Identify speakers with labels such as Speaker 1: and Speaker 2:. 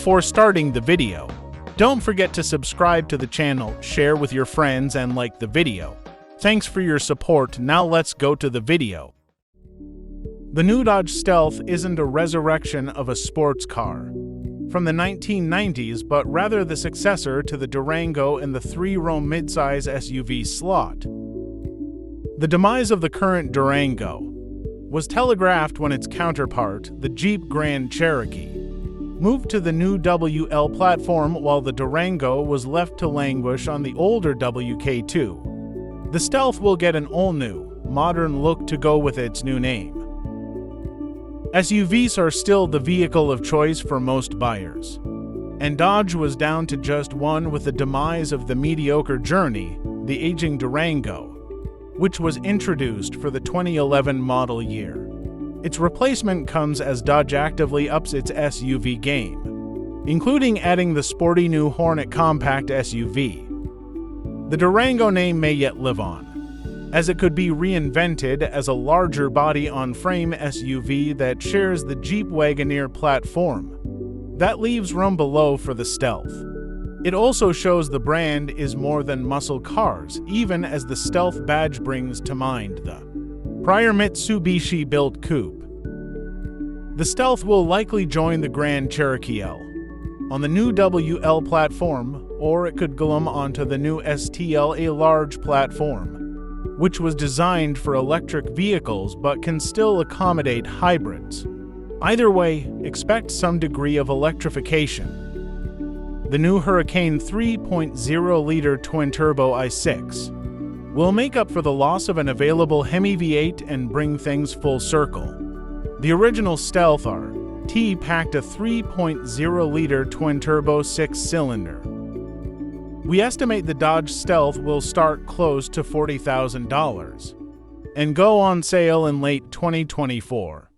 Speaker 1: Before starting the video, don't forget to subscribe to the channel, share with your friends, and like the video. Thanks for your support. Now let's go to the video. The new Dodge Stealth isn't a resurrection of a sports car from the 1990s, but rather the successor to the Durango and the three-row midsize SUV slot. The demise of the current Durango was telegraphed when its counterpart, the Jeep Grand Cherokee, moved to the new WL platform while the Durango was left to languish on the older WK2. The Stealth will get an all-new, modern look to go with its new name. SUVs are still the vehicle of choice for most buyers, and Dodge was down to just one with the demise of the mediocre Journey, the aging Durango, which was introduced for the 2011 model year. Its replacement comes as Dodge actively ups its SUV game, including adding the sporty new Hornet compact SUV. The Durango name may yet live on, as it could be reinvented as a larger body-on-frame SUV that shares the Jeep Wagoneer platform. That leaves room below for the Stealth. It also shows the brand is more than muscle cars, even as the Stealth badge brings to mind the prior Mitsubishi-built coupe. The Stealth will likely join the Grand Cherokee L on the new WL platform, or it could glom onto the new STL, a large platform, which was designed for electric vehicles but can still accommodate hybrids. Either way, expect some degree of electrification. The new Hurricane 3.0-liter twin-turbo i6 will make up for the loss of an available Hemi V8 and bring things full circle. The original Stealth RT packed a 3.0-liter twin-turbo six-cylinder. We estimate the Dodge Stealth will start close to $40,000 and go on sale in late 2024.